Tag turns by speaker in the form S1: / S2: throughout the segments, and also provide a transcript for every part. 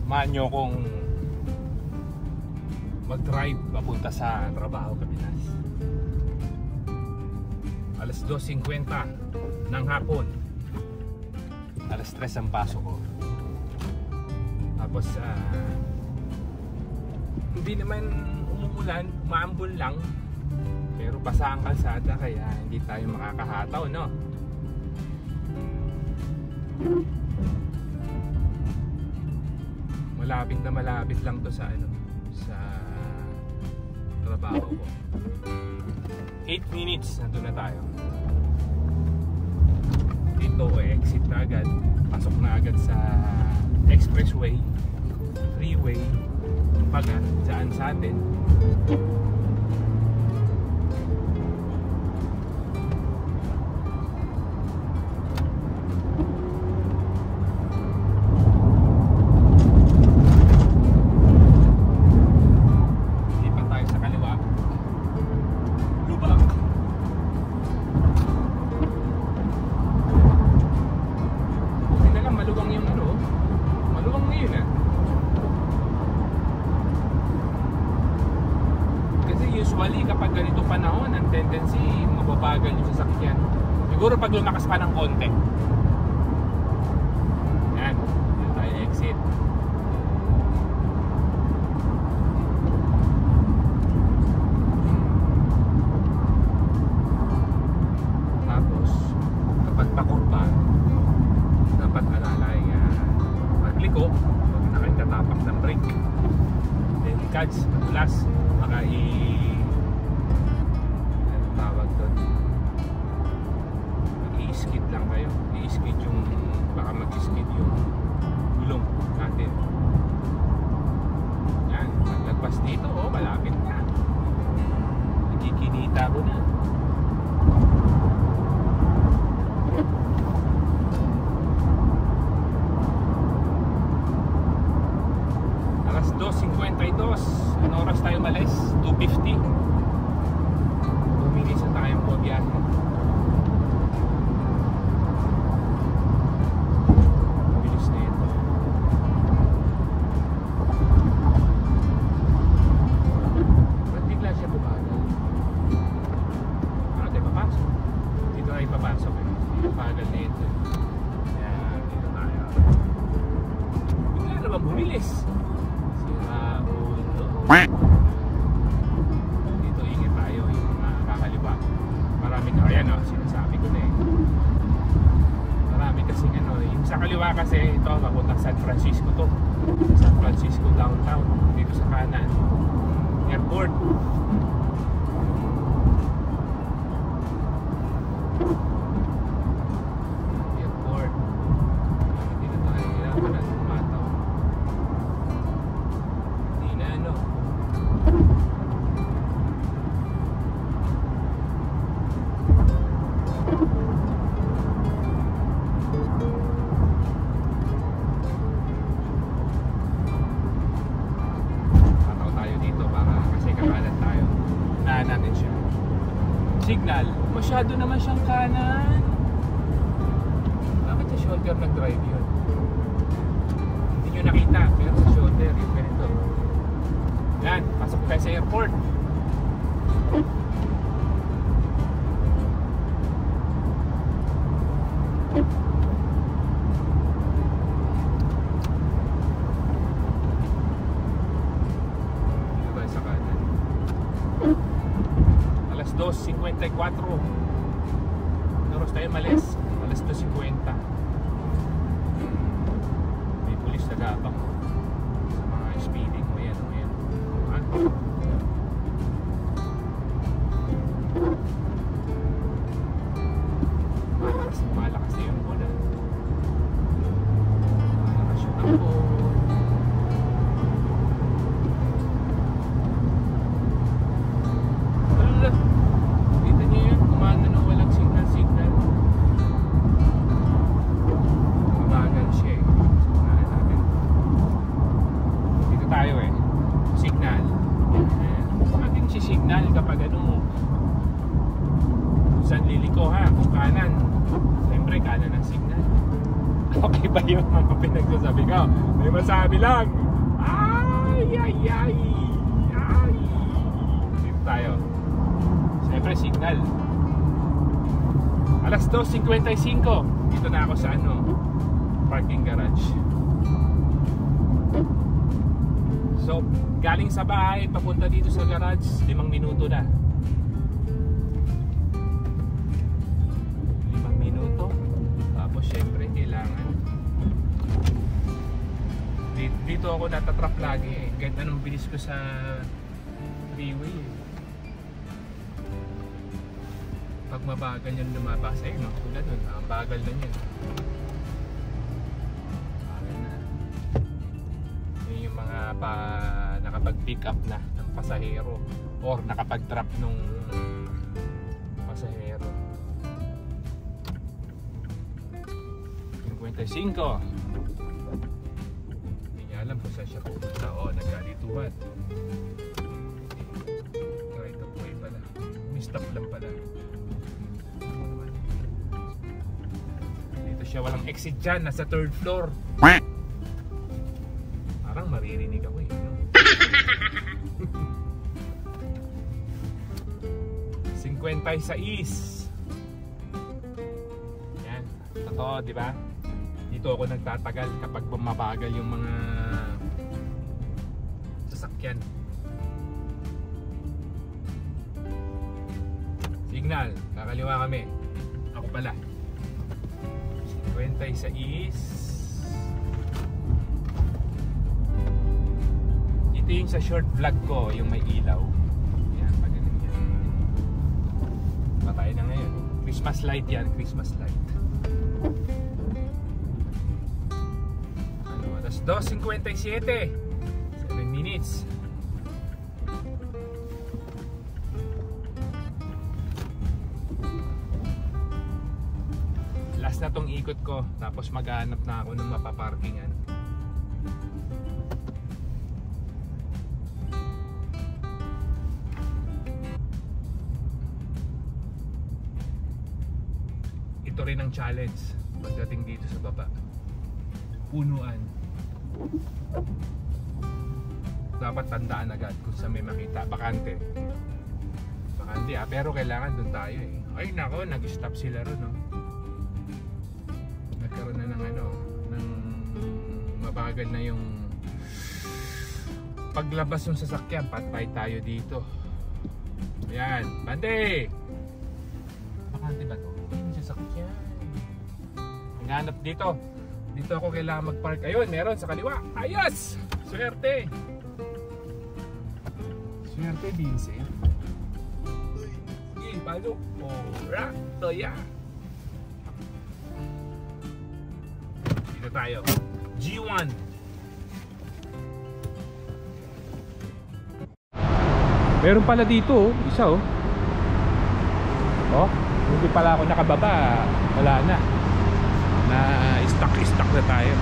S1: Samahan nyo kong mag-drive papunta sa trabaho Kapinas. Alas 2:50 ng hapon. Alas 3 ang pasok ko. Tapos hindi naman umuulan, umaambon lang. Pero basa ang kalsada kaya hindi tayo makakahataw, no? Malapit lang to sa sa trabaho ko. 8 minutes nandun na tayo. Dito exit na agad, pasok na agad sa expressway, freeway, kumbaga dyan sa atin. Usually kapag ganito panahon, ang tendency mababagal yung sasakyan. Siguro pag lumakas pa ng konti. Yan, yan tayo exit. Tapos kapag pakurba, dapat alalay pagliko, huwag nakatatapak ng brake. Then catch, madulas, baka tawag doon, mag-i-skid lang kayo, i-skid yung, baka mag-skid yung gulong natin. Yan, paglagpas dito, malapit na, nagikinita ko na. Alas 2:52, ano oras tayo malis? 2:50. Minsan tayong po biyahe. Bilis na ito. Ba't bigla siya bumagal? Ano tayo papasok? Dito tayo papasok eh. Bumagal na ito. Yan, dito tayo. Bigla naman bumilis. Sira ulo. Marami ka, ayan o, sinasabi ko na eh. Marami kasing yung sa kaliwa kasi ito, papuntang San Francisco to. San Francisco downtown, dito sa kanan. Airport. Airport. Hindi na tayo hirapan na tumataw. Hindi na signal, masyado naman siyang kanan. Bakit sa shoulder nag-drive yun? Hindi nyo nakita, pero sa shoulder yung ganito. Yan, pasok tayo sa airport. Dito tayo sa kanan. 2:54. Oras tayo malis. Alas 2:50. May pulis nag-aabang sa mga speeding. Ayan. Malakas na yung bola. Malakas yung tampo. Signal kapag saan liliko ha, kung kanan, siyempre kanan ang signal. Okay pa yung mga pinagsasabi ko. May masabi lang. Ay. Dito tayo. Siyempre signal. Alas 2:55. Dito na ako sa parking garage. So, galing sa bahay, papunta dito sa garage, 5 minuto na. 5 minuto. Tapos syempre, kailangan. Dito ako natatrap lagi eh. Kahit anong bilis ko sa freeway eh. Pag mabagal yan lumabas, tulad nun, ang bagal na yan. Yung mga nakapag-pick up na ng pasahero or nakapag-drop nung pasahero. 55. Hindi niya alam kung saan siya pupunta. Nagkalituhan. Right of way pala. Mistop lang pala. Dito siya, walang exit dyan. Nasa 3rd floor. Parang maririnig ako eh, no? 56. Yan. Totoo, di ba? Dito ako nagtatagal kapag bumabagal yung mga sasakyan. Signal. Kakaliwa kami. Ako pala. 56. Ito yung sa short vlog ko, yung may ilaw. Yan, pag ganun yan. Patay na ngayon. Christmas light yan, Christmas light. Alas 2:57. 7 minutes. Last na tong ikot ko, tapos maghahanap na ako ng mapaparkingan. Ito rin ang challenge pagdating dito sa baba. Punuan. Dapat tandaan agad kung saan may makita. Bakante. Pero kailangan dun tayo eh. Ay nako, nag-stop sila ron, no? Nagkaroon na ng mabagal na yung paglabas ng sasakyan. Patay tayo dito. Ayan, bante! Bakante ba to? Sasakyan. Hangganap dito. Dito ako kailangan mag-park. Ayun, meron sa kaliwa. Ayos! Swerte! Swerte, busy. Sige, palo. Ora, toya. Dito tayo. G1. Meron pala dito, isa oh. Oh, hindi pala ako nakababa. Wala na. Na-stuck na tayo.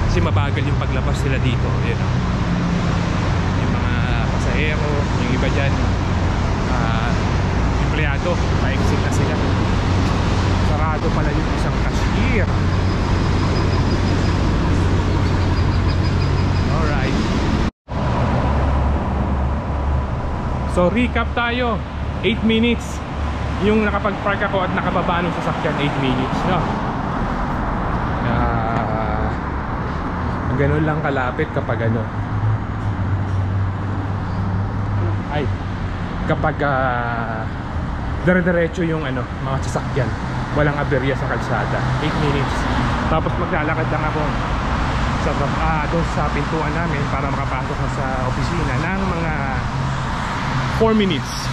S1: Kasi mabagal yung paglabas nila dito. Ayan oh. Yung mga pasahero, yung iba dyan, empleyado, pa-exit na sila. Sarado pala yung isang cashier. Alright. So recap tayo. 8 minutes yung nakapag-park ako at nakababa ng sasakyan. 8 minutes, no? Ganun lang kalapit kapag kapag dire-diretso yung mga sasakyan, walang aberya sa kalsada. 8 minutes. Tapos maglalakad lang ako doon sa pintuan namin para makapasok na sa opisina ng mga 4 minutes.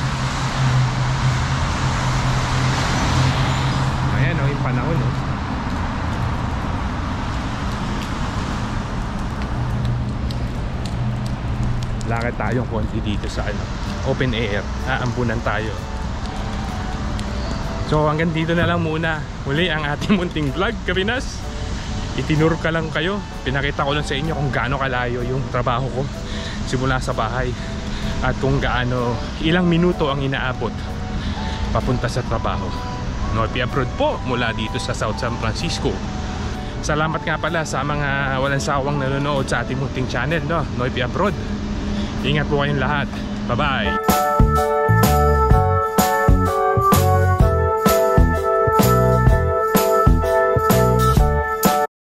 S1: Ayan yung panahon lakad tayong konti dito sa open air. Aambunan tayo. So hanggang dito na lang muna muli ang ating munting vlog, Kapinas. Itinuro ka lang kayo. Pinakita ko lang sa inyo kung gaano kalayo yung trabaho ko simula sa bahay at kung gaano, ilang minuto ang inaabot papunta sa trabaho. North Abroad po mula dito sa South San Francisco Salamat nga pala sa mga walang sawang nanonood sa ating munting channel, no? Noypi Abroad. Ingat po kayong lahat. Bye-bye.